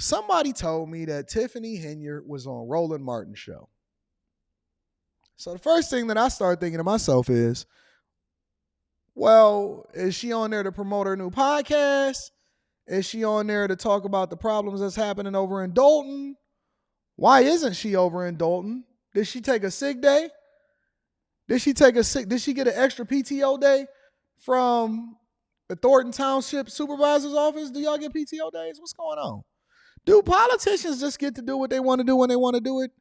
Somebody told me that Tiffany Henyard was on Roland Martin's show. So the first thing that I started thinking to myself is, well, is she on there to promote her new podcast? Is she on there to talk about the problems that's happening over in Dolton? Why isn't she over in Dolton? Did she take a sick day? Did she get an extra PTO day from the Thornton Township Supervisor's Office? Do y'all get PTO days? What's going on? Do politicians just get to do what they want to do when they want to do it?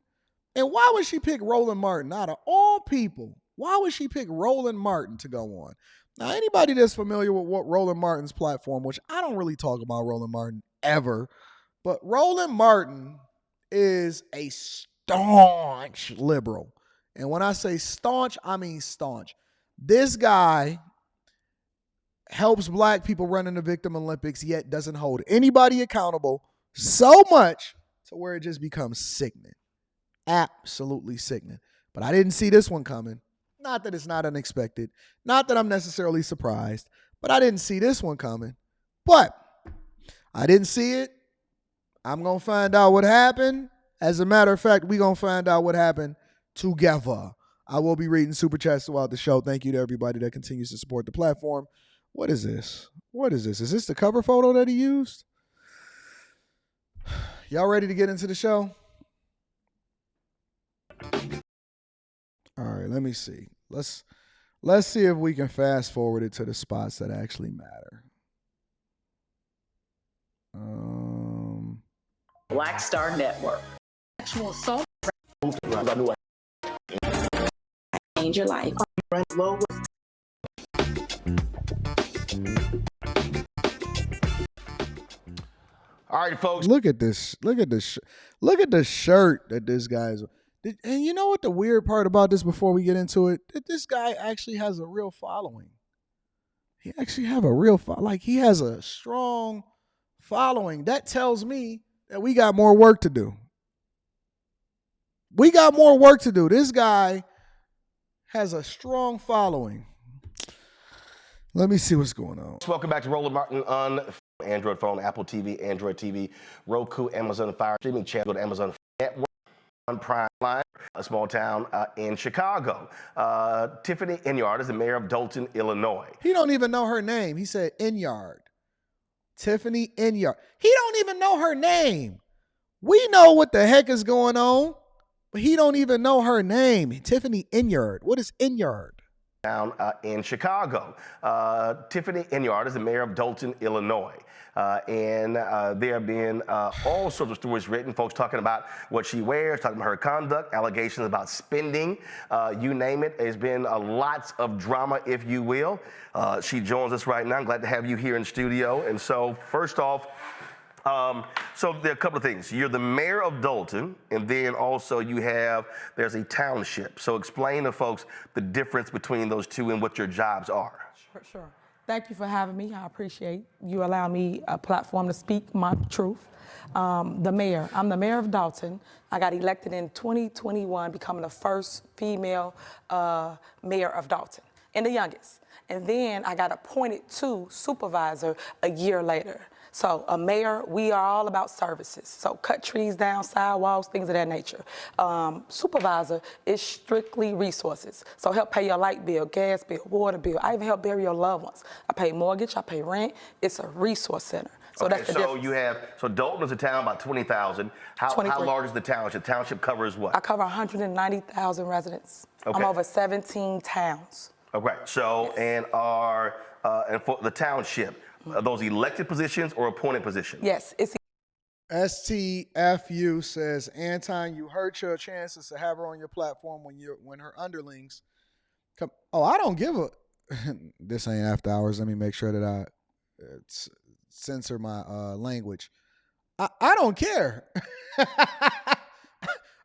And why would she pick Roland Martin? Out of all people, why would she pick Roland Martin to go on? Now, anybody that's familiar with what Roland Martin's platform, which I don't really talk about Roland Martin ever, but Roland Martin is a staunch liberal. And when I say staunch, I mean staunch. This guy helps black people run in the Victim Olympics, yet doesn't hold anybody accountable so much to where it just becomes sickening. Absolutely sickening. But I didn't see this one coming. Not that it's not unexpected. Not that I'm necessarily surprised. But I didn't see this one coming. But I didn't see it. I'm going to find out what happened. As a matter of fact, we're going to find out what happened together. I will be reading super chats throughout the show. Thank you to everybody that continues to support the platform. What is this? What is this? Is this the cover photo that he used? Y'all ready to get into the show? All right, let me see. Let's see if we can fast forward it to the spots that actually matter. Black Star Network. Sexual assault. Change your life. All right, folks. Look at this. Look at the shirt that this guy's. And you know what the weird part about this before we get into it? That this guy actually has a real following. He actually have a real he has a strong following. That tells me that we got more work to do. We got more work to do. This guy has a strong following. Let me see what's going on. Welcome back to Roland Martin on Android phone, Apple TV, Android TV, Roku, Amazon Fire streaming channel, go to Amazon Network on Prime Line, a small town in Chicago. Tiffany Henyard is the mayor of Dolton, Illinois. He don't even know her name. He said Henyard. Tiffany Henyard. He don't even know her name. We know what the heck is going on, but he don't even know her name. Tiffany Henyard. What is Henyard? Down in Chicago. Tiffany Henyard is the mayor of Dolton, Illinois. And there have been all sorts of stories written, folks talking about what she wears, talking about her conduct, allegations about spending, you name it. There's been lots of drama, if you will. She joins us right now. I'm glad to have you here in studio. And so, first off, so there are a couple of things. You're the mayor of Dolton, and then also there's a township. So explain to folks the difference between those two and what your jobs are. Sure. Thank you for having me. I appreciate you allowing me a platform to speak my truth. I'm the mayor of Dolton. I got elected in 2021, becoming the first female mayor of Dolton, and the youngest. And then I got appointed to supervisor a year later. So a mayor, we are all about services. So cut trees down, sidewalks, things of that nature. Supervisor is strictly resources. So help pay your light bill, gas bill, water bill. I even help bury your loved ones. I pay mortgage, I pay rent. It's a resource center. So okay, that's the difference. So Dolton is a town about 20,000. How large is the township? The township covers what? I cover 190,000 residents. Okay. I'm over 17 towns. Okay, so yes. And for the township, are those elected positions or appointed positions? Yes, it's STFU says, Anton, you hurt your chances to have her on your platform when her underlings come. Oh, I don't give a. This ain't after hours. Let me make sure that I censor my language. I don't care.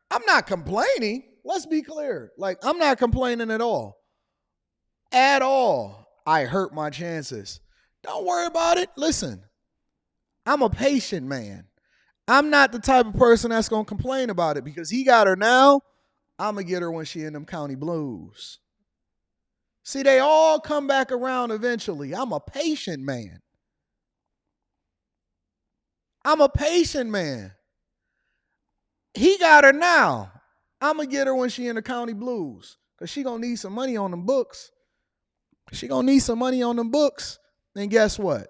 I'm not complaining. Let's be clear. I'm not complaining at all. At all. I hurt my chances. Don't worry about it. Listen, I'm a patient man. I'm not the type of person that's going to complain about it because he got her now. I'm going to get her when she in them county blues. See, they all come back around eventually. I'm a patient man. I'm a patient man. He got her now. I'm going to get her when she in the county blues because she going to need some money on them books. She going to need some money on them books. And guess what?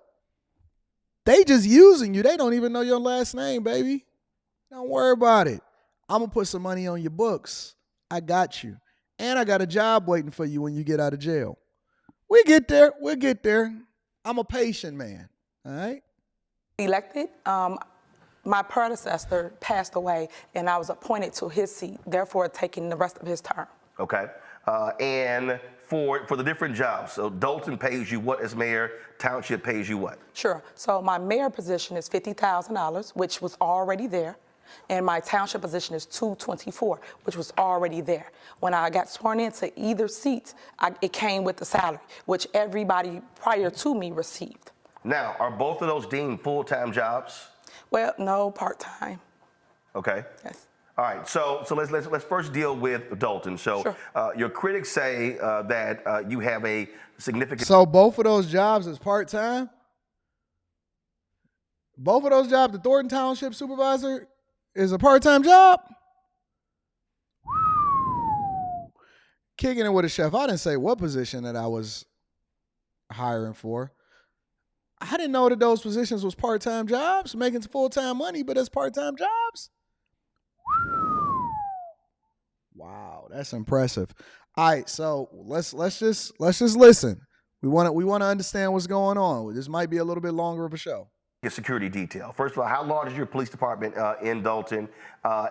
They just using you. They don't even know your last name, baby. Don't worry about it. I'm going to put some money on your books. I got you. And I got a job waiting for you when you get out of jail. We get there. We'll get there. I'm a patient man. All right? Elected, my predecessor passed away, and I was appointed to his seat, therefore taking the rest of his term. Okay. And for the different jobs, so Dolton pays you what as mayor? Township pays you what? Sure. So my mayor position is $50,000, which was already there. And my township position is $224,000, which was already there. When I got sworn into either seat, it came with the salary, which everybody prior to me received. Now, are both of those deemed full-time jobs? Well, no, part-time. Okay. Yes. All right. So let's first deal with Dolton. So Sure. your critics say that you have a significant. So both of those jobs is part-time? Both of those jobs, the Thornton Township supervisor is a part-time job? Kicking it with a chef. I didn't say what position that I was hiring for. I didn't know that those positions was part-time jobs, making full-time money, but it's part-time jobs. Wow, that's impressive. All right, so let's just listen. We want to understand what's going on. This might be a little bit longer of a show. Your security detail. First of all, how large is your police department in Dolton,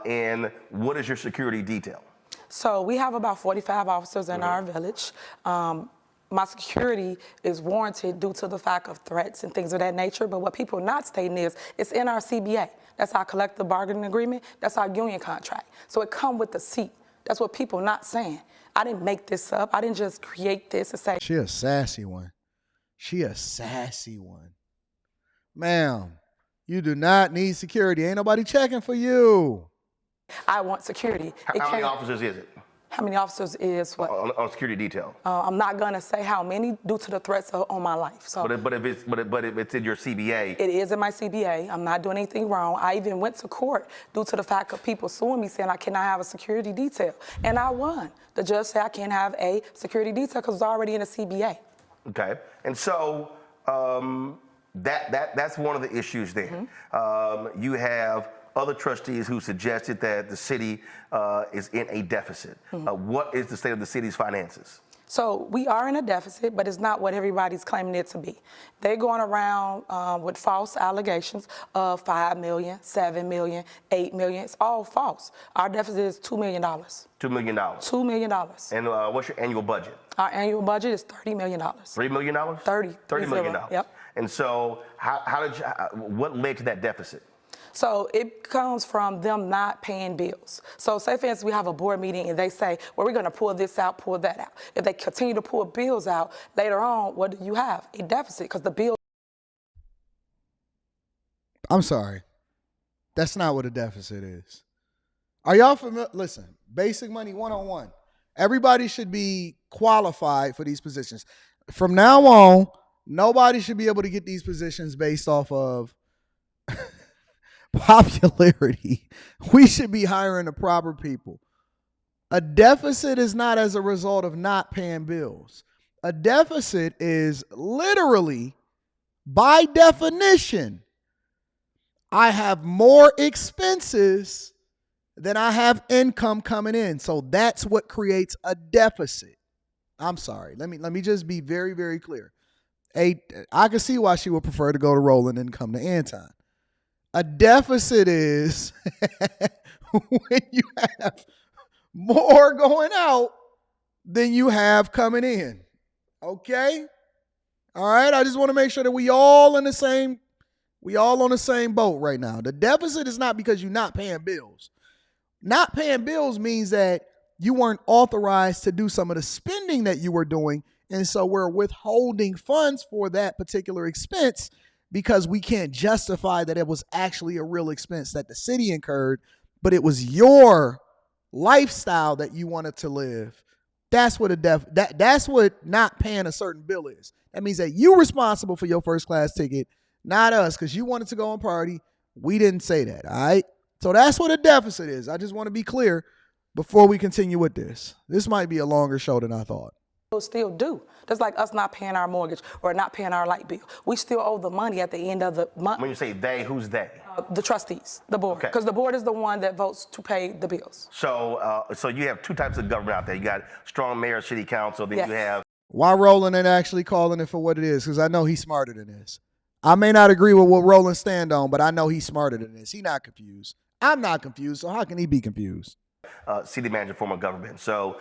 and what is your security detail? So we have about 45 officers in our village. My security is warranted due to the fact of threats and things of that nature, but what people are not stating is it's in our CBA. That's our collective bargaining agreement. That's our union contract. So it comes with the seat. That's what people are not saying. I didn't make this up. I didn't just create this and say. She a sassy one. She a sassy one. Ma'am, you do not need security. Ain't nobody checking for you. I want security. How many officers is it? How many officers is what? On security detail. I'm not gonna say how many due to the threats on my life. So. But if it's in your CBA. It is in my CBA. I'm not doing anything wrong. I even went to court due to the fact of people suing me saying I cannot have a security detail, and I won. The judge said I can't have a security detail because it's already in a CBA. Okay, and so that's one of the issues there. You have other trustees who suggested that the city is in a deficit. What is the state of the city's finances? So we are in a deficit, but it's not what everybody's claiming it to be. They're going around with false allegations of $5 million, $7 million, $8 million. It's all false. Our deficit is $2 million. $2 million. $2 million. And what's your annual budget? Our annual budget is $30 million. $3 million? $30 million. Yep. And so what led to that deficit? So it comes from them not paying bills. So say, for instance, we have a board meeting and they say, well, we're going to pull this out, pull that out. If they continue to pull bills out, later on, what do you have? A deficit, because the bill. I'm sorry. That's not what a deficit is. Are y'all familiar? Listen, basic money 101. Everybody should be qualified for these positions. From now on, nobody should be able to get these positions based off of popularity. We should be hiring the proper people. A deficit is not as a result of not paying bills. A deficit is literally, by definition, I have more expenses than I have income coming in. So that's what creates a deficit. I'm sorry. Let me just be very, very clear. I can see why she would prefer to go to Roland and come to Anton. A deficit is when you have more going out than you have coming in. Okay? All right? I just want to make sure that we all on the same boat right now. The deficit is not because you're not paying bills. Not paying bills means that you weren't authorized to do some of the spending that you were doing, and so we're withholding funds for that particular expense because we can't justify that it was actually a real expense that the city incurred, but it was your lifestyle that you wanted to live. That's what that's what not paying a certain bill is. That means that you're responsible for your first class ticket, not us, because you wanted to go and party. We didn't say that, all right? So that's what a deficit is. I just want to be clear before we continue with this. This might be a longer show than I thought. Still do. Just like us not paying our mortgage or not paying our light bill. We still owe the money at the end of the month. When you say they, who's they? The trustees, the board. Because the board is the one that votes to pay the bills. So so you have two types of government out there. You got strong mayor, city council, then you have... Why Roland ain't actually calling it for what it is? Because I know he's smarter than this. I may not agree with what Roland stand on, but I know he's smarter than this. He's not confused. I'm not confused, so how can he be confused? City manager form of government. So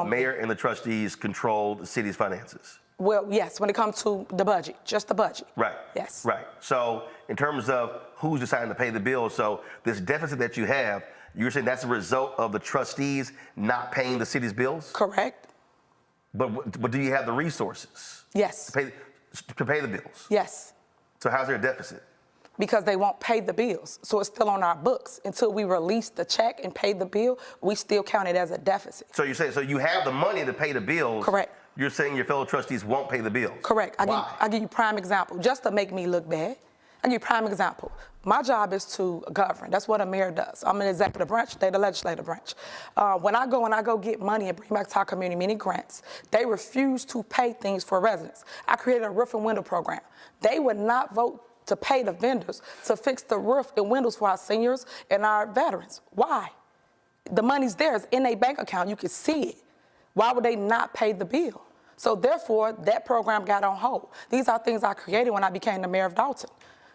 mayor and the trustees control the city's finances. Well, yes, when it comes to the budget, just the budget. Right. Yes. Right. So in terms of who's deciding to pay the bills, so this deficit that you have, you're saying that's a result of the trustees not paying the city's bills? Correct. But do you have the resources? Yes. To pay the bills? Yes. So how's there a deficit? Because they won't pay the bills. So it's still on our books. Until we release the check and pay the bill, we still count it as a deficit. So you're saying, so you have the money to pay the bills. Correct. You're saying your fellow trustees won't pay the bills. Correct. Why? I'll give you prime example, just to make me look bad. I'll give you prime example. My job is to govern. That's what a mayor does. I'm an executive branch, they're the legislative branch. When I go get money and bring back to our community, many grants, they refuse to pay things for residents. I created a roof and window program. They would not vote to pay the vendors to fix the roof and windows for our seniors and our veterans. Why? The money's there, it's in a bank account, you can see it. Why would they not pay the bill? So therefore, that program got on hold. These are things I created when I became the mayor of Dolton.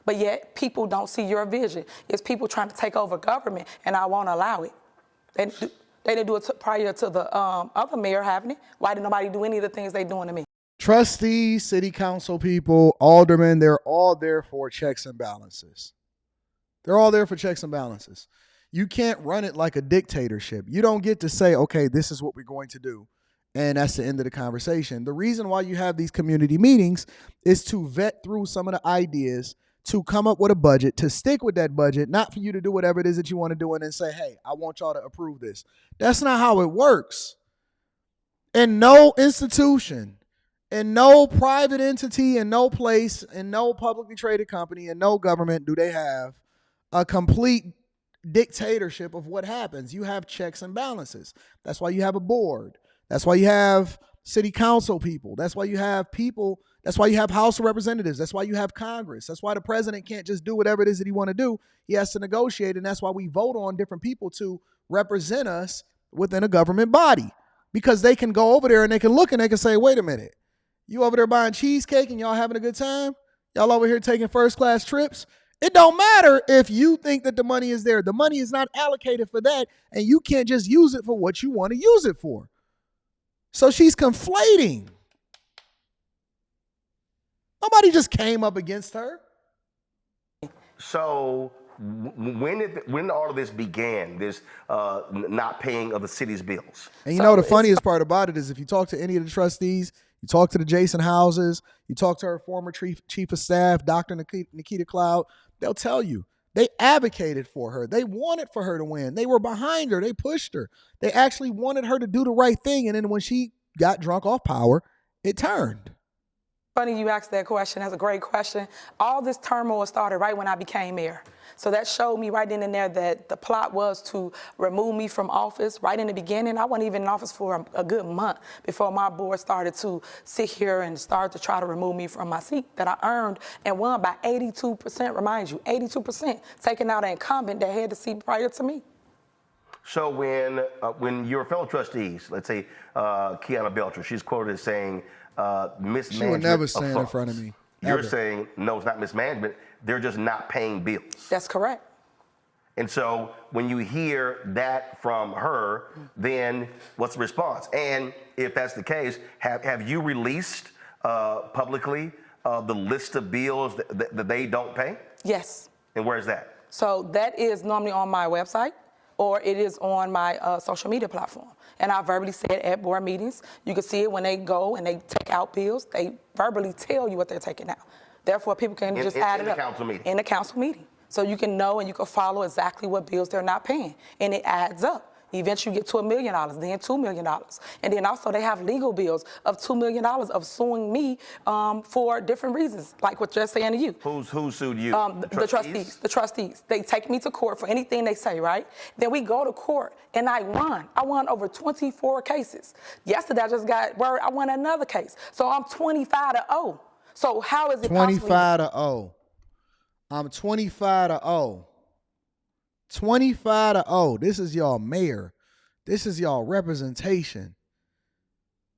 But yet, people don't see your vision. It's people trying to take over government, and I won't allow it. They didn't do it prior to the other mayor having it. Why did nobody do any of the things they doing to me? Trustees, city council people, aldermen, they're all there for checks and balances. They're all there for checks and balances. You can't run it like a dictatorship. You don't get to say, okay, this is what we're going to do, and that's the end of the conversation. The reason why you have these community meetings is to vet through some of the ideas, to come up with a budget, to stick with that budget, not for you to do whatever it is that you want to do and then say, hey, I want y'all to approve this. That's not how it works. In no institution, in no private entity, in no place, in no publicly traded company, in no government do they have a complete dictatorship of what happens. You have checks and balances. That's why you have a board. That's why you have city council people. That's why you have people. That's why you have House of Representatives. That's why you have Congress. That's why the president can't just do whatever it is that he want to do. He has to negotiate, and that's why we vote on different people to represent us within a government body, because they can go over there and they can look and they can say, wait a minute, you over there buying cheesecake and y'all having a good time? Y'all over here taking first-class trips? It don't matter if you think that the money is there. The money is not allocated for that, and you can't just use it for what you want to use it for. So she's conflating. Nobody just came up against her. So when all of this began, this not paying of the city's bills? And you know the funniest part about it is if you talk to any of the trustees, you talk to the Jason Houses, you talk to her former chief of staff, Dr. Nikita Cloud, they'll tell you they advocated for her. They wanted for her to win. They were behind her. They pushed her. They actually wanted her to do the right thing. And then when she got drunk off power, it turned. Funny you asked that question. That's a great question. All this turmoil started right when I became mayor. So that showed me right then and there that the plot was to remove me from office right in the beginning. I wasn't even in office for a good month before my board started to sit here and start to try to remove me from my seat that I earned and won by 82%, remind you, 82%, taking out an incumbent that had the seat prior to me. So when your fellow trustees, let's say Kiana Belcher, she's quoted as saying mismanagement. She would never say it in funds. front of me. You're Ever. saying, no, it's not mismanagement. They're just not paying bills. That's correct. And so when you hear that from her, then what's the response? And if that's the case, have you released publicly the list of bills that they don't pay? Yes. And where's that? So that is normally on my website, or it is on my social media platform. And I verbally said at board meetings, you can see it when they go and they take out bills, they verbally tell you what they're taking out. Therefore, people can just add it up. In the council meeting? In the council meeting. So you can know and you can follow exactly what bills they're not paying. And it adds up. Eventually you get to $1 million, then $2 million. And then also they have legal bills of $2 million of suing me for different reasons, like what you're saying to you. Who sued you? The trustees. The trustees. They take me to court for anything they say, right? Then we go to court, and I won. I won over 24 cases. Yesterday, I just got word I won another case. So I'm 25-0. So how is it 25-0. I'm 25-0. 25-0. This is y'all mayor. This is y'all representation.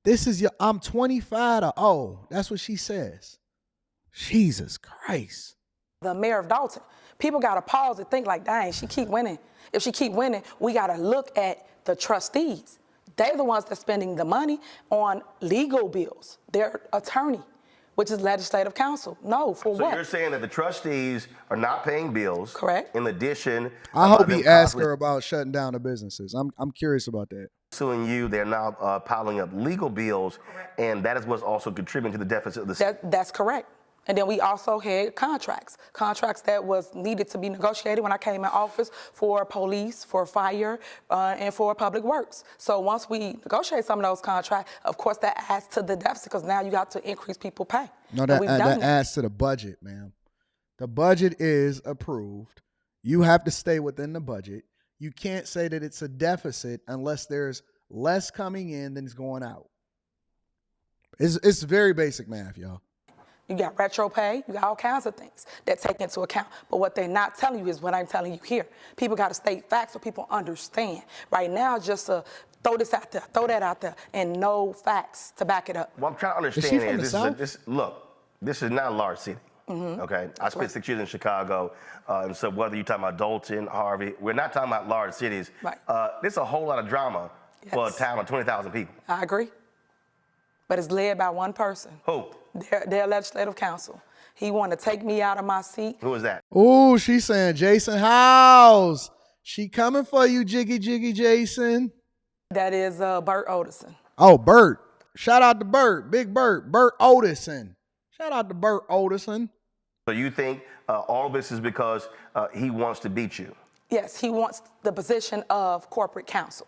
I'm 25-0. That's what she says. Jesus Christ. The mayor of Dolton? People got to pause and think like, dang, she keep winning. If she keep winning, we got to look at the trustees. They're the ones that's spending the money on legal bills. Their attorney, which is legislative counsel. No, for what? So you're saying that the trustees are not paying bills. Correct. In addition, I hope he asked her about shutting down the businesses. I'm curious about that. Suing you, they're now piling up legal bills, and that is what's also contributing to the deficit of the. That's correct. And then we also had contracts that was needed to be negotiated when I came in office for police, for fire, and for public works. So once we negotiate some of those contracts, of course that adds to the deficit because now you got to increase people pay. No, that adds to the budget, ma'am. The budget is approved. You have to stay within the budget. You can't say that it's a deficit unless there's less coming in than is going out. It's very basic math, y'all. You got retro pay, you got all kinds of things that take into account. But what they're not telling you is what I'm telling you here. People got to state facts so people understand. Right now, just throw this out there, throw that out there, and no facts to back it up. What I'm trying to understand is this is not a large city. Mm-hmm. Okay, I spent 6 years in Chicago, and so whether you're talking about Dolton, Harvey, we're not talking about large cities. Right. There's a whole lot of drama for a town of 20,000 people. I agree, but it's led by one person. Who? Their legislative counsel. He wanted to take me out of my seat. Who is that? Ooh, she's saying Jason House. She coming for you, Jiggy Jason. That is Bert Oderson. Oh, Bert. Shout out to Bert. Big Bert. Bert Oderson. Shout out to Bert Oderson. So you think all of this is because he wants to beat you? Yes, he wants the position of corporate counsel.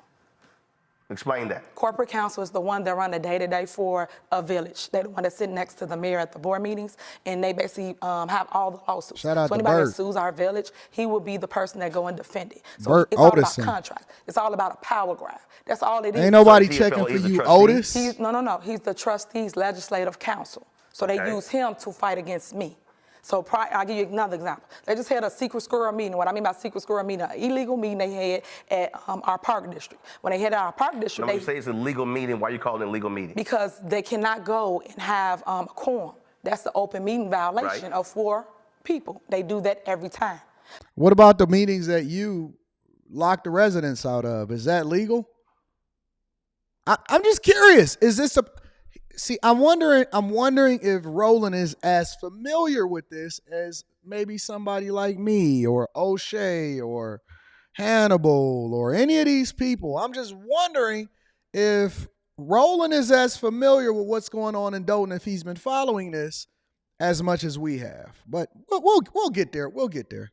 Explain that. Corporate counsel is the one that run the day-to-day for a village. They're the one that sit next to the mayor at the board meetings, and they basically have all the lawsuits. Shout out so to anybody Bert. that sues our village, he will be the person that go and defend it. So Bert it's all Oderson. about contract. It's all about a power grab. That's all it is. Ain't nobody So checking for he's a you, trustee? Otis. No. He's the trustees legislative council. So they use him to fight against me. So I'll give you another example. They just had a secret squirrel meeting. What I mean by secret squirrel meeting, an illegal meeting they had at our park district. When they had our park district, You say it's a legal meeting. Why are you calling it a legal meeting? Because they cannot go and have a quorum. That's the open meeting violation of 4 people. They do that every time. What about the meetings that you lock the residents out of? Is that legal? I'm just curious. Is this a... See, I'm wondering if Roland is as familiar with this as maybe somebody like me or O'Shea or Hannibal or any of these people. I'm just wondering if Roland is as familiar with what's going on in Dolton, if he's been following this as much as we have. But we'll get there. We'll get there.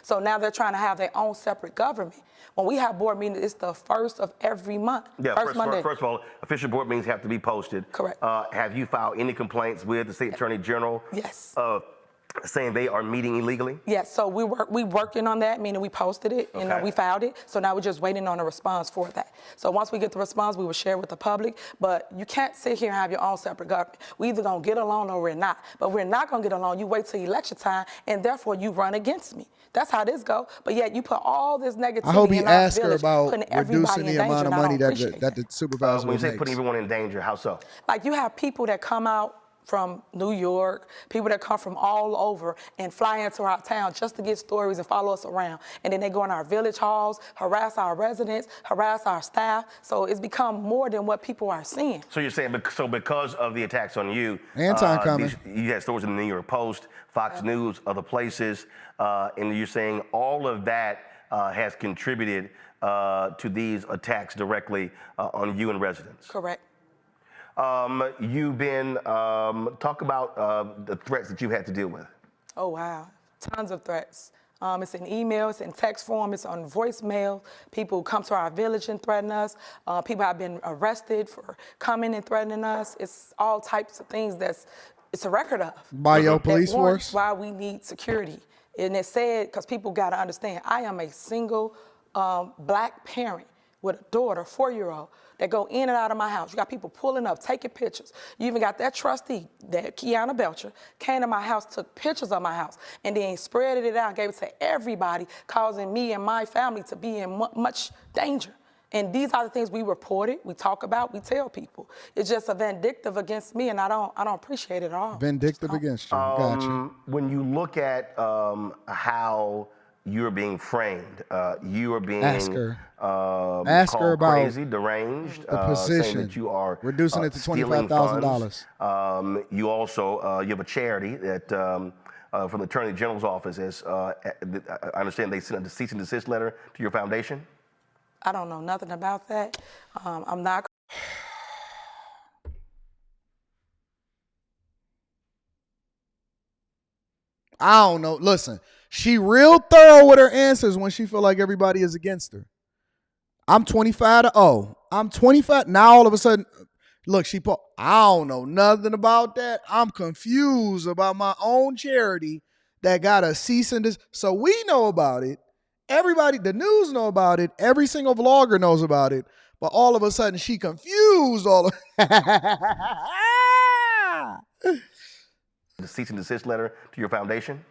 So now they're trying to have their own separate government. When we have board meetings, it's the first of every month. Yeah, first Monday. First of all, official board meetings have to be posted. Correct. Have you filed any complaints with the state attorney general? Yes. Saying they are meeting illegally? Yes, so we working on that, meaning we posted it and we filed it. So now we're just waiting on a response for that. So once we get the response, we will share with the public. But you can't sit here and have your own separate government. We either gonna get along or we're not. But we're not gonna get along. You wait till election time, and therefore you run against me. That's how this go. But yet you put all this negativity. I hope he in our asked her village, about putting everybody reducing in the amount of danger, and I money don't that appreciate the supervisor When you say makes. putting everyone in danger, how so? Like you have people that come out from New York, people that come from all over and fly into our town just to get stories and follow us around. And then they go in our village halls, harass our residents, harass our staff. So it's become more than what people are seeing. So you're saying, because of the attacks on you, Anton coming. You had stories in the New York Post, Fox News, other places, and you're saying all of that has contributed to these attacks directly on you and residents. Correct. You've been, talk about the threats that you had to deal with. Oh, wow. Tons of threats. It's in email, it's in text form, it's on voicemail. People come to our village and threaten us. People have been arrested for coming and threatening us. It's all types of things it's a record of. By your police That warrants force? why we need security. And it's said, because people got to understand, I am a single black parent with a daughter, 4-year-old, that go in and out of my house. You got people pulling up, taking pictures. You even got that trustee, that Kiana Belcher, came to my house, took pictures of my house, and then spread it out, gave it to everybody, causing me and my family to be in much danger. And these are the things we reported, we talk about, we tell people. It's just a vindictive against me, and I don't appreciate it at all. Vindictive against you. Gotcha. When you look at how you're being framed, you are being Ask her called about crazy, deranged, the position. saying that you are reducing it to stealing $25,000. You also you have a charity that from the Attorney General's office. I understand they sent a cease and desist letter to your foundation. I don't know nothing about that. I'm not. I don't know. Listen, she real thorough with her answers when she feel like everybody is against her. I'm 25-0. I'm 25. Now all of a sudden, look, I don't know nothing about that. I'm confused about my own charity that got a cease and desist. So we know about it. Everybody, the news know about it. Every single vlogger knows about it. But all of a sudden, she confused all of The cease and desist letter to your foundation.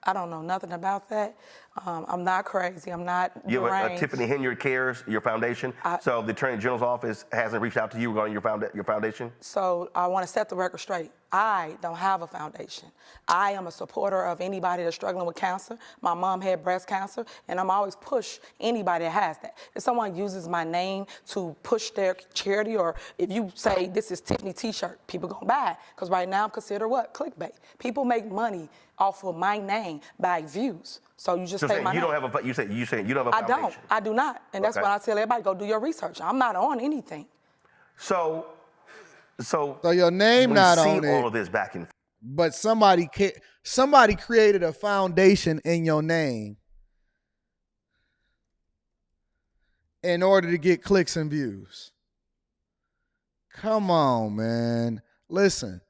I don't know nothing about that. I'm not crazy. I'm not You have deranged. Tiffany Henyard cares, your foundation. So the Attorney General's office hasn't reached out to you regarding your foundation? So I want to set the record straight. I don't have a foundation. I am a supporter of anybody that's struggling with cancer. My mom had breast cancer, and I'm always push anybody that has that. If someone uses my name to push their charity, or if you say this is Tiffany T-shirt, people gonna buy it. Because right now I'm considered what? Clickbait. People make money off of my name by views. So you just say my name. You say you don't have a foundation. I do not. And that's why I tell everybody, go do your research. I'm not on anything. So your name not on it. All of this back and forth. But somebody created a foundation in your name in order to get clicks and views. Come on, man. Listen.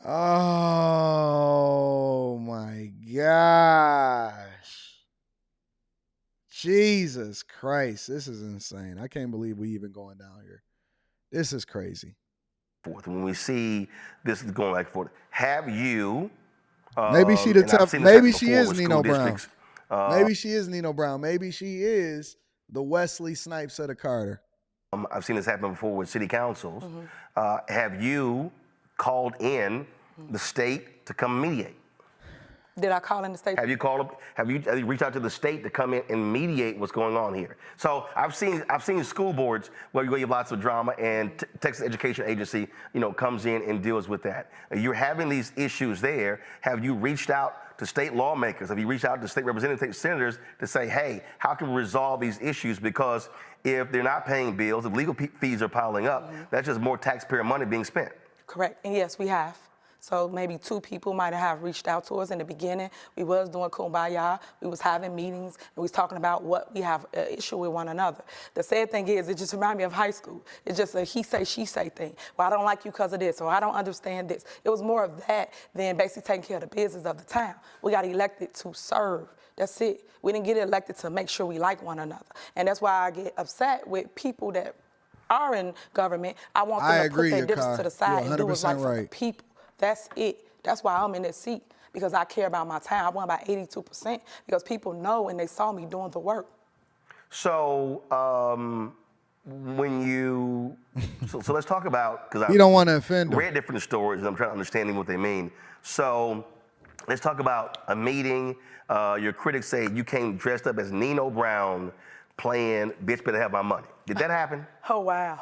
Oh my gosh. Jesus Christ. This is insane. I can't believe we even going down here. This is crazy. When we see this going back and forth, have you maybe she the tough, maybe she is Nino Brown. Maybe she is Nino Brown. Maybe she is the Wesley Snipes of the Carter. I've seen this happen before with city councils. Have you called in the state to come mediate? Did I call in the state? Have you reached out to the state to come in and mediate what's going on here? So I've seen school boards where you have lots of drama, and Texas Education Agency, comes in and deals with that. You're having these issues there. Have you reached out to state lawmakers? Have you reached out to state representatives, senators to say, hey, how can we resolve these issues? Because if they're not paying bills, if legal fees are piling up, that's just more taxpayer money being spent. Correct. And yes, we have. So maybe 2 people might have reached out to us in the beginning. We was doing kumbaya. We was having meetings, and we was talking about what we have an issue with one another. The sad thing is, it just reminded me of high school. It's just a he say, she say thing. Well, I don't like you because of this, or I don't understand this. It was more of that than basically taking care of the business of the town. We got elected to serve. That's it. We didn't get elected to make sure we like one another. And that's why I get upset with people that are in government. I want them to put their differences to the side and do what's right for the people. That's it. That's why I'm in this seat, because I care about my town. I won by 82% because people know and they saw me doing the work. So so let's talk about, because you don't want to offend them. Read different stories and I'm trying to understand what they mean. So let's talk about a meeting. Your critics say you came dressed up as Nino Brown playing Bitch Better Have My Money. Did that happen? Oh, wow.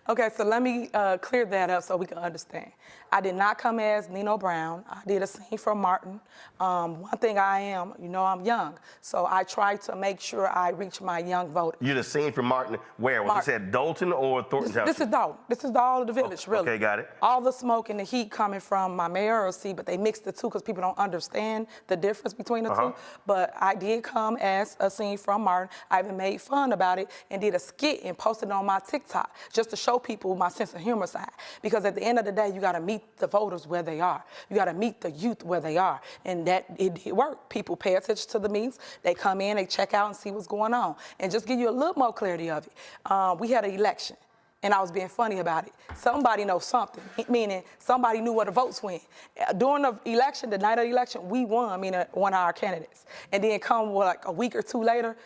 Okay, so let me clear that up so we can understand. I did not come as Nino Brown. I did a scene for Martin. One thing I am, you know, I'm young, so I try to make sure I reach my young voters. You just seen from Martin, where? Was Martin. it said Dolton or Thornton Township? This is Dolton. This is all of the village, really. Okay, got it. All the smoke and the heat coming from my mayoral seat, but they mixed the two because people don't understand the difference between the two. But I did come as a scene from Martin. I even made fun about it and did a skit and posted it on my TikTok just to show people my sense of humor side. Because at the end of the day, you got to meet the voters where they are. You got to meet the youth where they are. And that, it did work. People pay attention to the meetings. They come in, they check out and see what's going on. And just give you a little more clarity of it. We had an election. And I was being funny about it. Somebody knows something, meaning somebody knew where the votes went. During the election, the night of the election, we won, meaning one of our candidates. And then come like a week or two later,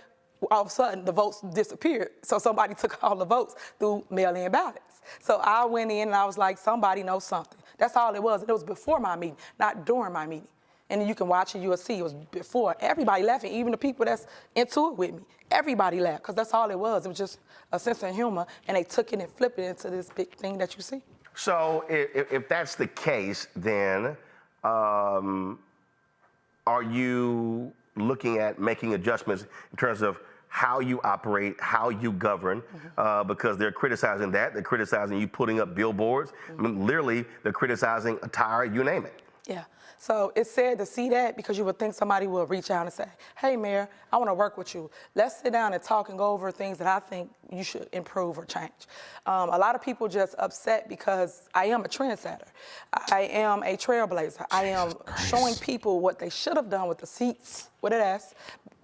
all of a sudden the votes disappeared. So somebody took all the votes through mail-in ballots. So I went in and I was like, somebody knows something. That's all it was. And it was before my meeting, not during my meeting. And you can watch it, you'll see it was before. Everybody laughing, even the people that's into it with me. Everybody laughed, because that's all it was. It was just a sense of humor, and they took it and flipped it into this big thing that you see. So if that's the case, then are you looking at making adjustments in terms of how you operate, how you govern, because they're criticizing that. They're criticizing you putting up billboards. I mean, literally, they're criticizing attire, you name it. Yeah. So it's sad to see that, because you would think somebody will reach out and say, hey, Mayor, I want to work with you. Let's sit down and talk and go over things that I think you should improve or change. A lot of people just upset because I am a trendsetter. I am a trailblazer. I am showing people what they should have done with the seats, with an S,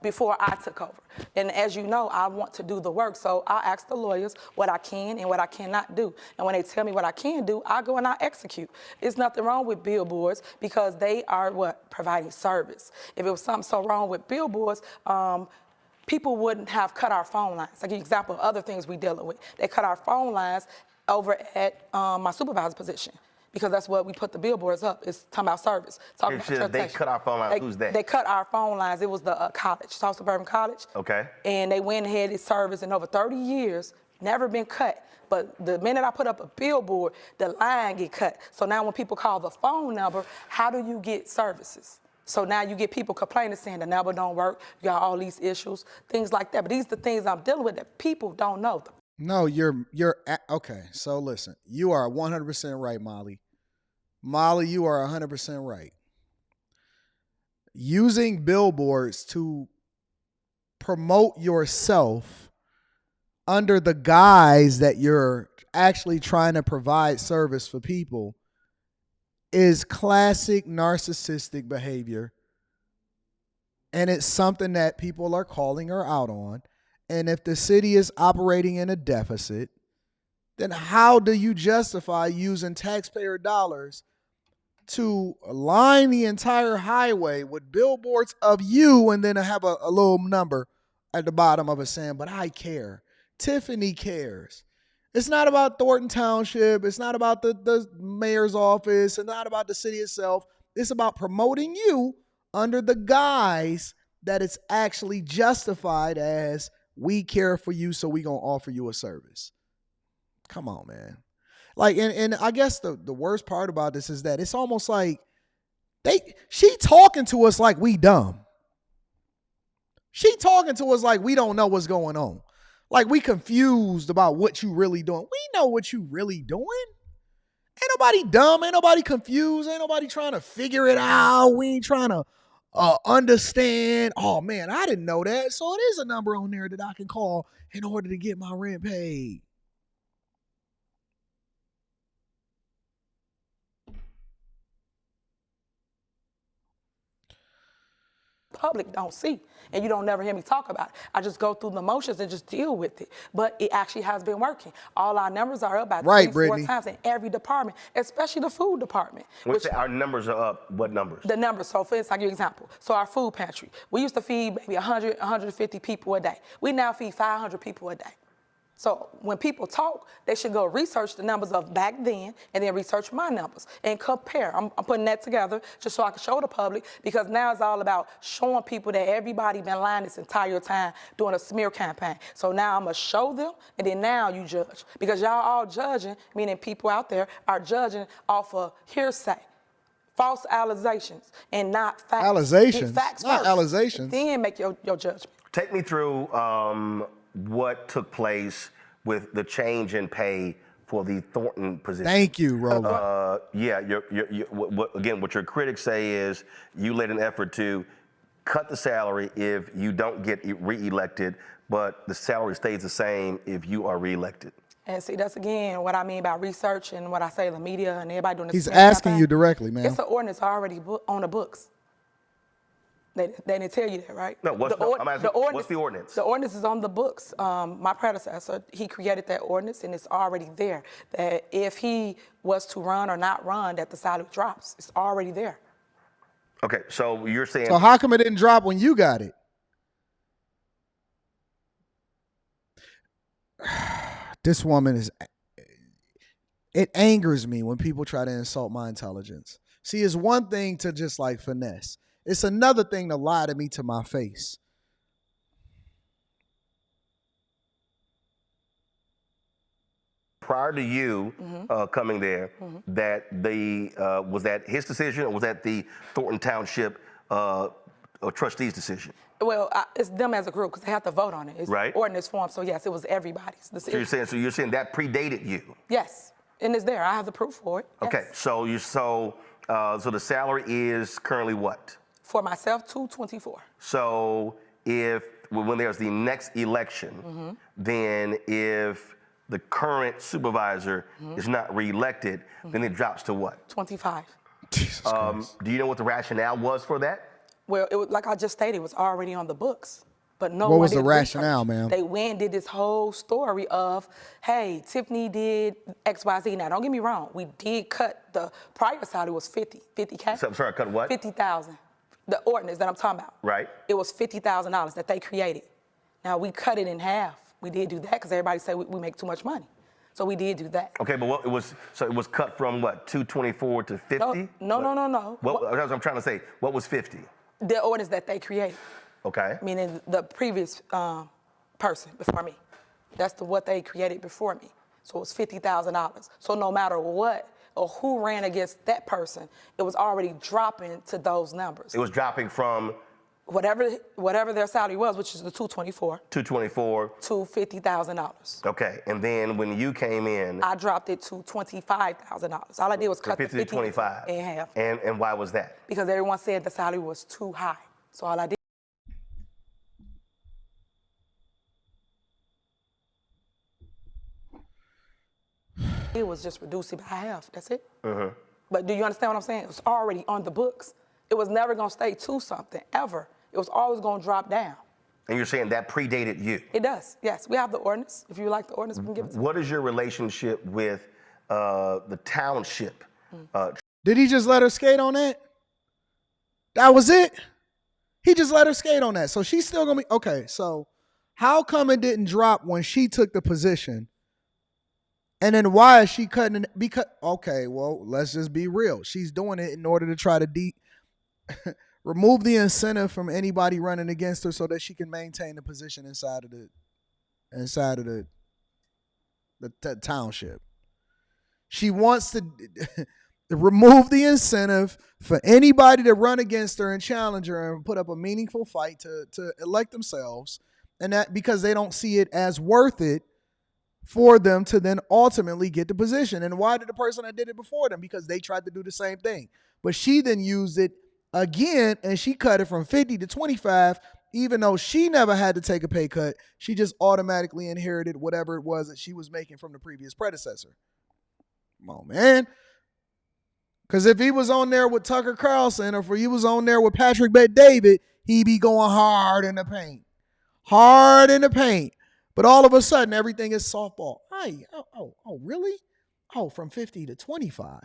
before I took over. And as you know, I want to do the work. So I ask the lawyers what I can and what I cannot do. And when they tell me what I can do, I go and I execute. There's nothing wrong with billboards, because they are what? Providing service. If it was something so wrong with billboards, people wouldn't have cut our phone lines. Like an example of other things we dealing with. They cut our phone lines over at my supervisor position, because that's what we put the billboards up. It's talking about service. Talking about they cut our phone lines. Who's that? They cut our phone lines. It was the college, South Suburban College. Okay. And they went ahead and service in over 30 years, never been cut. But the minute I put up a billboard, the line get cut. So now when people call the phone number, how do you get services? So now you get people complaining, saying the number don't work, you got all these issues, things like that. But these are the things I'm dealing with that people don't know. No, okay. So listen, you are 100% right, Molly. Molly, you are 100% right. Using billboards to promote yourself under the guise that you're actually trying to provide service for people is classic narcissistic behavior. And it's something that people are calling her out on. And if the city is operating in a deficit, then how do you justify using taxpayer dollars to line the entire highway with billboards of you and then have a little number at the bottom of it saying, but I care. Tiffany cares. It's not about Thornton Township. It's not about the mayor's office. It's not about the city itself. It's about promoting you under the guise that it's actually justified as we care for you, so we gonna offer you a service. Come on, man. Like, and I guess the worst part about this is that it's almost like she talking to us like we dumb. She talking to us like we don't know what's going on. Like we confused about what you really doing. We know what you really doing. Ain't nobody dumb. Ain't nobody confused. Ain't nobody trying to figure it out. We ain't trying to understand. Oh man, I didn't know that. So it is a number on there that I can call in order to get my rent paid. Public don't see, and you don't never hear me talk about it. I just go through the motions and just deal with it. But it actually has been working. All our numbers are up by 3-4 times in every department, especially the food department. Which our numbers are up. What numbers? The numbers. So for instance, I'll give you an example. So our food pantry, we used to feed maybe 100, 150 people a day. We now feed 500 people a day. So when people talk, they should go research the numbers of back then and then research my numbers and compare. I'm putting that together just so I can show the public, because now it's all about showing people that everybody been lying this entire time doing a smear campaign. So now I'm gonna show them, and then now you judge. Because y'all all judging, meaning people out there are judging off of hearsay, false allegations, and not facts. Allegations? Get facts Not first, allegations. then make your judgment. Take me through what took place with the change in pay for the Thornton position. Thank you, Roland. What your critics say is you led an effort to cut the salary if you don't get reelected, but the salary stays the same if you are reelected. And see, that's again what I mean by research and what I say in the media and everybody doing this. He's asking you directly, man. It's an ordinance already on the books. They didn't tell you that, right? No, what's the ordinance? The ordinance is on the books. My predecessor, he created that ordinance, and it's already there. That if he was to run or not run, that the salary drops. It's already there. Okay, so you're saying... So how come it didn't drop when you got it? This woman is... It angers me when people try to insult my intelligence. See, it's one thing to just like finesse. It's another thing to lie to me to my face. Prior to you coming there, that was that his decision, or was that the Thornton Township trustees' decision? Well, it's them as a group, because they have to vote on it. It's right. Ordinance form, so yes, it was everybody's decision. So you're saying that predated you? Yes, and it's there. I have the proof for it. Okay, yes. so the salary is currently what? For myself, $224. So when there's the next election, then if the current supervisor is not reelected, then it drops to what? 25. Jesus Christ. Do you know what the rationale was for that? Well, it was, like I just stated, it was already on the books. But no What one was did the rationale, research. ma'am? They went and did this whole story of, hey, Tiffany did X, Y, Z. Now, don't get me wrong. We did cut the prior salary was 50K. So, I'm sorry, cut what? 50,000. The ordinance that I'm talking about. Right. It was $50,000 that they created. Now, we cut it in half. We did do that because everybody said we make too much money. So we did do that. Okay, but it was cut from what, 224 to 50? No. What I'm trying to say, what was 50? The ordinance that they created. Okay. Meaning the previous person before me. That's what they created before me. So it was $50,000. So no matter what or who ran against that person, it was already dropping to those numbers. It was dropping from whatever their salary was, which is the 224 to $50,000. Okay, and then when you came in, I dropped it to $25,000. All I did was cut the 50 to 25 in half. And why was that? Because everyone said the salary was too high. So all I did. It was just reduce it by half. That's it. But do you understand what I'm saying? It was already on the books. It was never going to stay to something, ever. It was always going to drop down. And you're saying that predated you? It does, yes. We have the ordinance. If you like the ordinance, we can give it to you. What is your relationship with the township? Did he just let her skate on that? That was it? He just let her skate on that. So she's still going to be, okay, so how come it didn't drop when she took the position? And then why is she cutting it? Because, okay, well, let's just be real. She's doing it in order to try to remove the incentive from anybody running against her so that she can maintain the position inside of the township. She wants to remove the incentive for anybody to run against her and challenge her and put up a meaningful fight to elect themselves, and that because they don't see it as worth it for them to then ultimately get the position. And why did the person that did it before them? Because they tried to do the same thing. But she then used it again, and she cut it from 50 to 25, even though she never had to take a pay cut. She just automatically inherited whatever it was that she was making from the previous predecessor. Come on, man. Because if he was on there with Tucker Carlson, or if he was on there with Patrick Bet-David, he'd be going hard in the paint. Hard in the paint. But all of a sudden, everything is softball. Hey, really? Oh, from 50 to 25.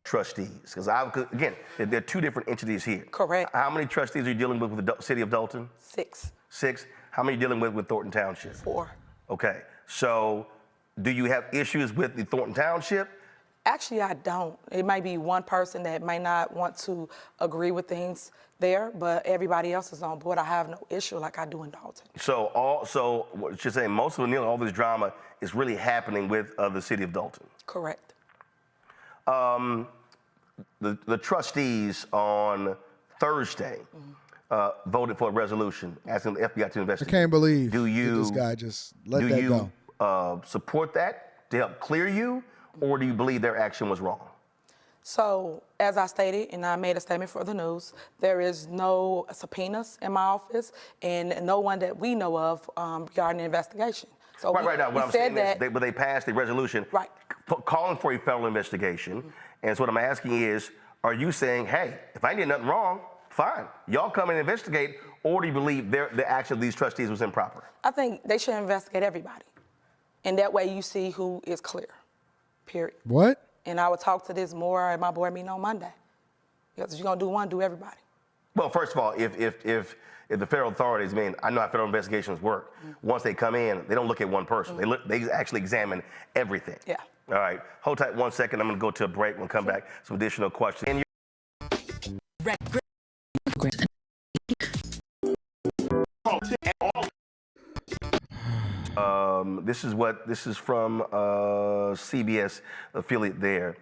Trustees, because again, there are two different entities here. Correct. How many trustees are you dealing with the city of Dolton? 6. 6. How many are you dealing with Thornton Township? 4. Okay, so do you have issues with the Thornton Township? Actually, I don't. It might be one person that might not want to agree with things there, but everybody else is on board. I have no issue like I do in Dolton. So what you're saying, most of all this drama is really happening with the city of Dolton. Correct. The trustees on Thursday voted for a resolution asking the FBI to I investigate. can't believe that this guy just let that go. Do you support that to help clear you, or do you believe their action was wrong? So, as I stated, and I made a statement for the news, there is no subpoenas in my office and no one that we know of regarding the investigation. So right now, what I'm saying is they passed a resolution calling for a federal investigation. And so what I'm asking is, are you saying, hey, if I did nothing wrong, fine, y'all come and investigate, or do you believe the action of these trustees was improper? I think they should investigate everybody. And that way you see who is clear, period. What? And I will talk to this more at my board meeting on Monday. Because if you're going to do one, do everybody. Well, first of all, if the federal authorities, I know how federal investigations work. Once they come in, they don't look at one person. They actually examine everything. Yeah. All right. Hold tight 1 second. I'm going to go to a break. We'll come back. Some additional questions. This is from CBS affiliate there.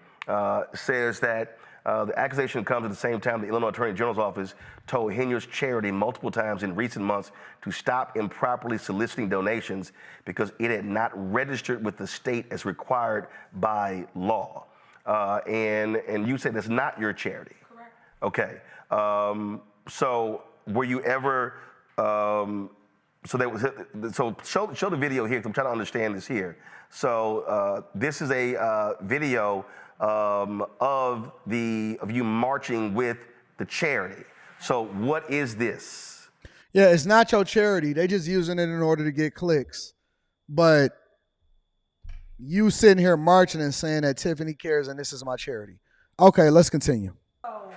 Says that the accusation comes at the same time the Illinois Attorney General's office told Henyard's charity multiple times in recent months to stop improperly soliciting donations because it had not registered with the state as required by law. And you say that's not your charity. Correct. Okay. So were you ever? So show the video here, 'cause I'm trying to understand this here. So this is a video of you marching with the charity. So what is this? Yeah, it's not your charity. They just using it in order to get clicks. But you sitting here marching and saying that Tiffany cares and this is my charity. Okay, let's continue. So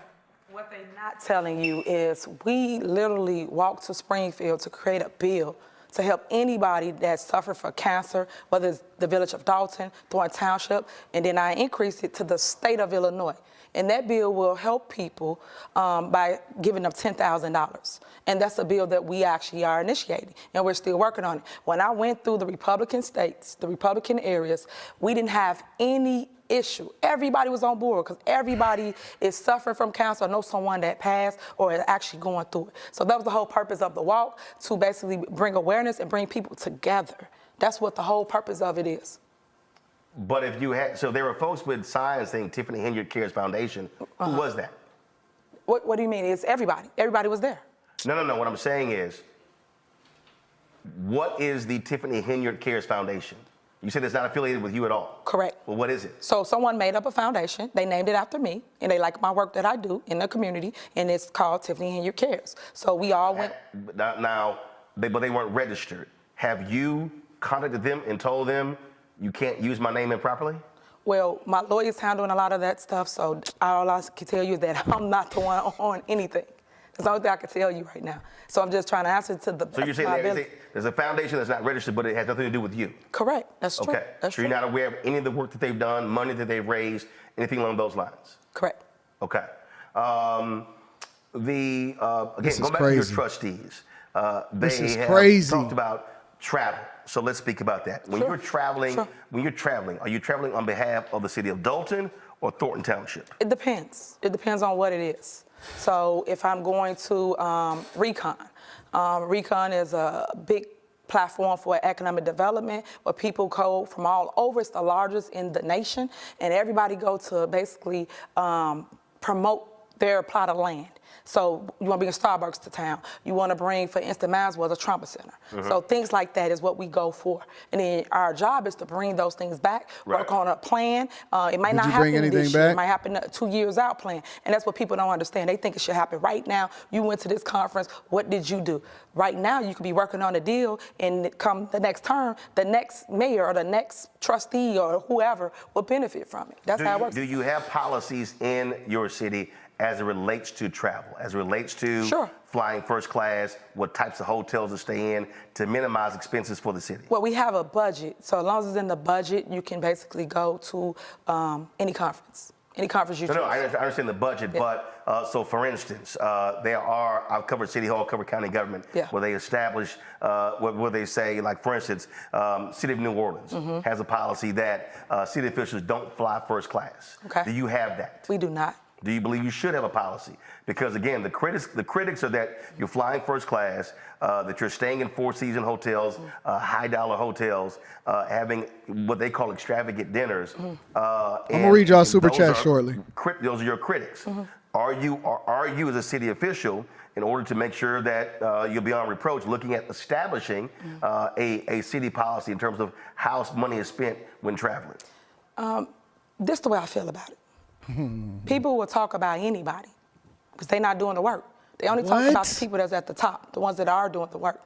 what they're not telling you is we literally walked to Springfield to create a bill to help anybody that suffered from cancer, whether it's the village of Dolton, Thornton Township, and then I increased it to the state of Illinois. And that bill will help people by giving them $10,000. And that's a bill that we actually are initiating, and we're still working on it. When I went through the Republican states, the Republican areas, we didn't have any issue. Everybody was on board because everybody is suffering from cancer or knows someone that passed or is actually going through it. So that was the whole purpose of the walk, to basically bring awareness and bring people together. That's what the whole purpose of it is. But if you had, so there were folks with signs saying Tiffany Henyard Cares Foundation. Who was that? What do you mean? It's everybody. Everybody was there. No. What I'm saying is, what is the Tiffany Henyard Cares Foundation? You said it's not affiliated with you at all. Correct. Well, what is it? So someone made up a foundation. They named it after me, and they like my work that I do in the community, and it's called Tiffany Henyard Cares. So we all went. But they weren't registered. Have you contacted them and told them you can't use my name improperly? Well, my lawyer's handling a lot of that stuff, so all I can tell you is that I'm not the one on anything. That's the only thing I can tell you right now. So I'm just trying to answer to the best So you're of my ability. saying there's a foundation that's not registered, but it has nothing to do with you? Correct. That's true. Okay. That's so true. you're not aware of any of the work that they've done, money that they've raised, anything along those lines? Correct. Okay. Again, going back to your trustees, they have talked about travel. So let's speak about that. When you're traveling, are you traveling on behalf of the city of Dolton or Thornton Township? It depends. It depends on what it is. So if I'm going to Recon, Recon is a big platform for economic development where people go from all over. It's the largest in the nation, and everybody go to basically promote their plot of land. So you want to bring Starbucks to town. You want to bring, for instance, mine was a trauma center. So things like that is what we go for. And then our job is to bring those things back, work on a plan. It might not happen this year. It might happen 2 years out plan. And that's what people don't understand. They think it should happen right now. You went to this conference. What did you do? Right now, you could be working on a deal, and come the next term, the next mayor or the next trustee or whoever will benefit from it. That's how it works. Do you have policies in your city as it relates to travel, as it relates to Sure. flying first class, what types of hotels to stay in to minimize expenses for the city? Well, we have a budget, so as long as it's in the budget, you can basically go to any conference you choose. No, I understand the budget, but so for instance, I've covered City Hall, covered county government, where they establish, where they say, like for instance, City of New Orleans has a policy that city officials don't fly first class. Okay. Do you have that? We do not. Do you believe you should have a policy? Because again, the critics are that you're flying first class, that you're staying in four-season hotels, high-dollar hotels, having what they call extravagant dinners. I'm gonna read y'all super chat shortly. Those are your critics. Are you as a city official, in order to make sure that you'll be on reproach, looking at establishing a city policy in terms of how money is spent when traveling? This is the way I feel about it. People will talk about anybody because they're not doing the work. They only talk about the people that's at the top, the ones that are doing the work.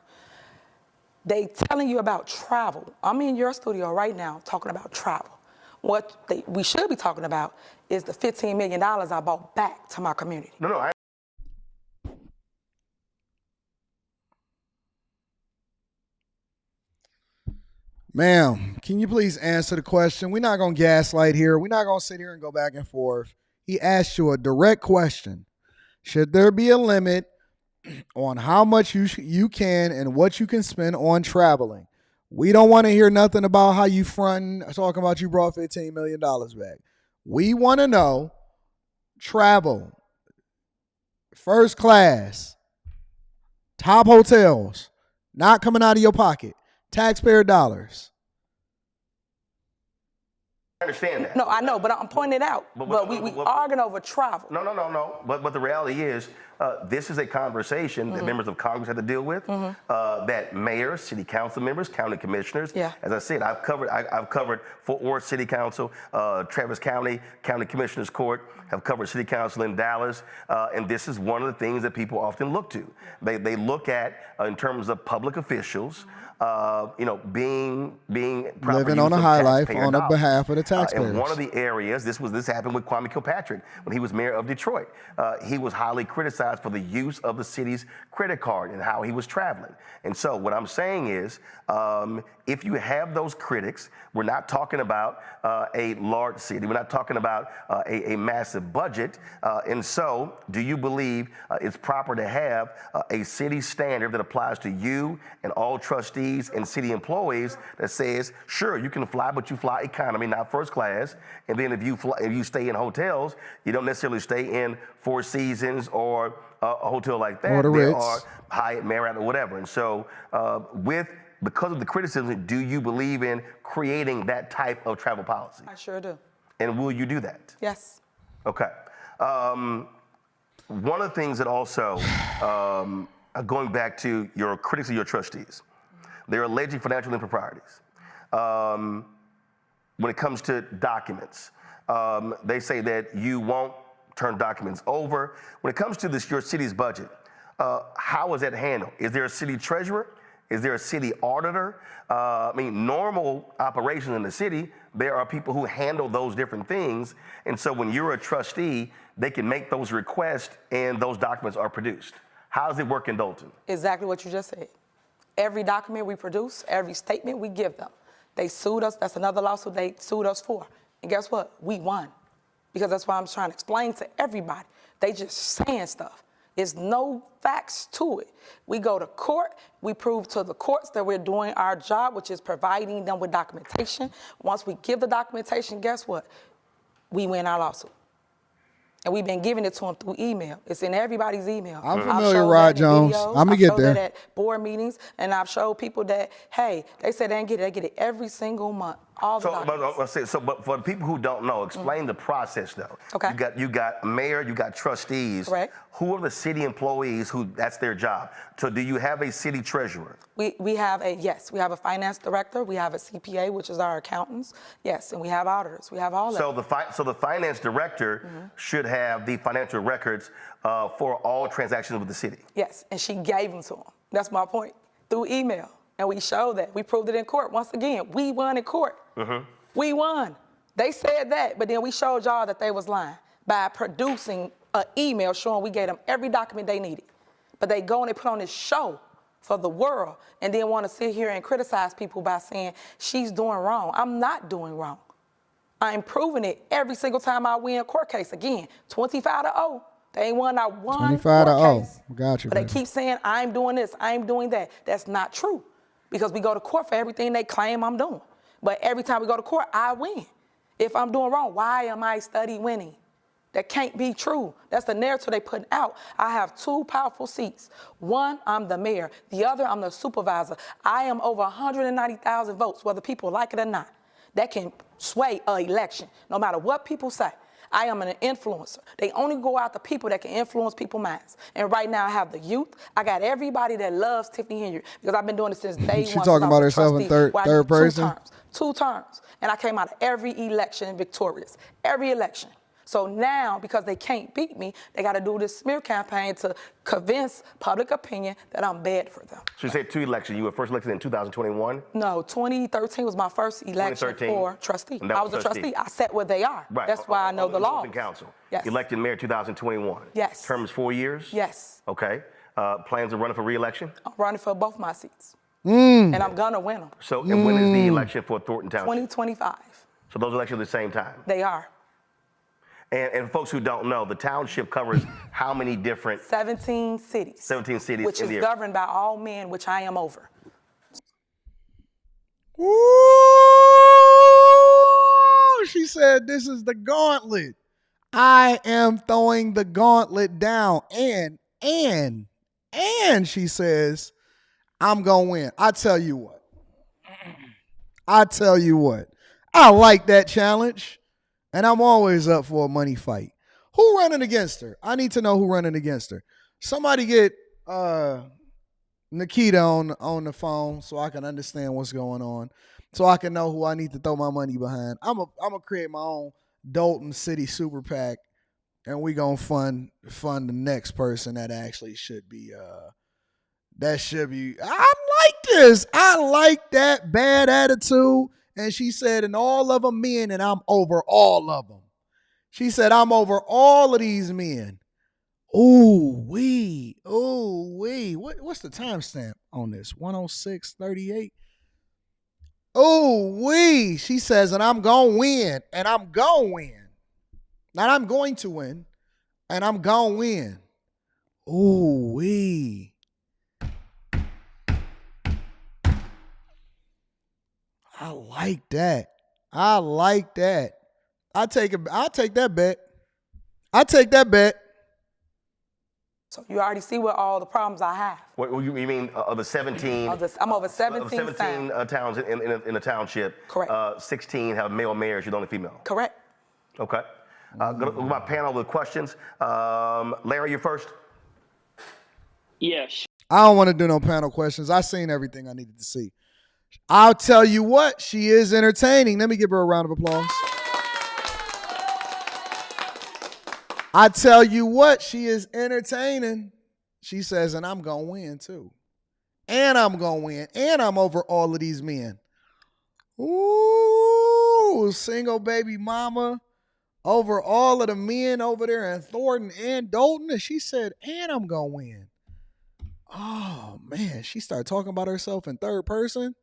They telling you about travel. I'm in your studio right now talking about travel. What we should be talking about is the $15 million I brought back to my community. No. Ma'am, can you please answer the question? We're not going to gaslight here. We're not going to sit here and go back and forth. He asked you a direct question. Should there be a limit on how much you can and what you can spend on traveling? We don't want to hear nothing about how you fronting, talking about you brought $15 million back. We want to know travel, first class, top hotels, not coming out of your pocket. Taxpayer dollars. I understand that. No, I know, but I'm pointing it out. But we arguing over travel. No. But the reality is, this is a conversation that members of Congress have to deal with. That mayors, city council members, county commissioners. Yeah. As I said, I've covered Fort Worth City Council, Travis County Commissioners Court. Have covered City Council in Dallas, and this is one of the things that people often look to. They look at in terms of public officials. Being living on a high life on the behalf of the taxpayers. And one of the areas, this happened with Kwame Kilpatrick when he was mayor of Detroit. He was highly criticized for the use of the city's credit card and how he was traveling. And so what I'm saying is, if you have those critics, we're not talking about a large city. We're not talking about a massive budget. And so do you believe it's proper to have a city standard that applies to you and all trustees and city employees that says, sure, you can fly, but you fly economy, not first class. And then if you stay in hotels, you don't necessarily stay in Four Seasons or a hotel like that. Or the Ritz. Or Hyatt, Marriott, or whatever. And so because of the criticism, do you believe in creating that type of travel policy? I sure do. And will you do that? Yes. Okay. One of the things that also, going back to your critics of your trustees, they're alleging financial improprieties. When it comes to documents, they say that you won't turn documents over. When it comes to your city's budget, how is that handled? Is there a city treasurer? Is there a city auditor? Normal operations in the city, there are people who handle those different things. And so when you're a trustee, they can make those requests and those documents are produced. How does it work in Dolton? Exactly what you just said. Every document we produce, every statement we give them. They sued us. That's another lawsuit they sued us for. And guess what? We won. Because that's why I'm trying to explain to everybody. They just saying stuff. There's no facts to it. We go to court. We prove to the courts that we're doing our job, which is providing them with documentation. Once we give the documentation, guess what? We win our lawsuit. And we've been giving it to them through email. It's in everybody's email. I'm familiar, Rod Jones. I'm going to get there. I've showed that at board meetings, and I've showed people that, hey, they said they get it every single month. All the documents. But for the people who don't know, explain the process, though. Okay. You got mayor, you got trustees. Correct. Who are the city employees who that's their job? So do you have a city treasurer? We have a finance director. We have a CPA, which is our accountants. Yes, and we have auditors. We have all that. So the finance director should have the financial records for all transactions with the city. Yes, and she gave them to them. That's my point. Through email. And we showed that. We proved it in court. Once again, we won in court. We won. They said that, but then we showed y'all that they was lying by producing an email showing we gave them every document they needed. But they go and they put on this show for the world and then want to sit here and criticize people by saying she's doing wrong. I'm not doing wrong. I'm proving it every single time I win a court case. Again, 25-0. They ain't won not one 25-0. court case. Got you, but they baby. keep saying, I'm doing this, I'm doing that. That's not true because we go to court for everything they claim I'm doing. But every time we go to court, I win. If I'm doing wrong, why am I study winning? That can't be true. That's the narrative they putting out. I have two powerful seats. One, I'm the mayor. The other, I'm the supervisor. I am over 190,000 votes, whether people like it or not. That can sway an election, no matter what people say. I am an influencer. They only go out to people that can influence people's minds. And right now, I have the youth. I got everybody that loves Tiffany Henyard because I've been doing it since day She one. talking about herself in third person? Two terms. And I came out of every election victorious. Every election. So now, because they can't beat me, they got to do this smear campaign to convince public opinion that I'm bad for them. So you said 2 elections. You were first elected in 2021? No, 2013 was my first election for trustee. I was a trustee. I sat where they are. Right. That's why I know the law. Council. Yes. Elected mayor 2021. Yes. Terms 4 years? Yes. Okay. Plans of running for re-election? I'm running for both my seats. And I'm going to win them. So, and when is the election for Thornton Township? 2025. So those elections at the same time? They are. And folks who don't know, the township covers how many different? 17 cities. 17 cities. Which is governed by all men, which I am over. Ooh, she said this is the gauntlet. I am throwing the gauntlet down. And she says, I'm going to win. I tell you what. I like that challenge. And I'm always up for a money fight. Who running against her? I need to know who running against her. Somebody get Nikita on the phone so I can understand what's going on. So I can know who I need to throw my money behind. I'm a create my own Dolton City Super PAC, and we gonna fund the next person that actually should be. I like this. I like that bad attitude. And she said, and all of them men, and I'm over all of them. She said, I'm over all of these men. Ooh, wee. What's the timestamp on this? 106:38. Ooh, wee. She says, and I'm going to win, and I'm going to win. Not I'm going to win, and I'm going to win. Ooh, wee. I like that. I'll take that bet. So you already see what all the problems I have. What you mean of the 17? I'm over 17 towns in the township. Correct. 16 have male mayors. You're the only female. Correct. Okay. Go to my panel with questions. Larry, you're first. Yes. I don't want to do no panel questions. I seen everything I needed to see. I'll tell you what, she is entertaining. Let me give her a round of applause. I tell you what, she is entertaining. She says, and I'm going to win too. And I'm going to win. And I'm over all of these men. Ooh, single baby mama over all of the men over there in Thornton and Dolton. And she said, and I'm going to win. Oh, man. She started talking about herself in third person.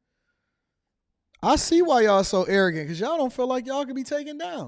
I see why y'all so arrogant, because y'all don't feel like y'all can be taken down.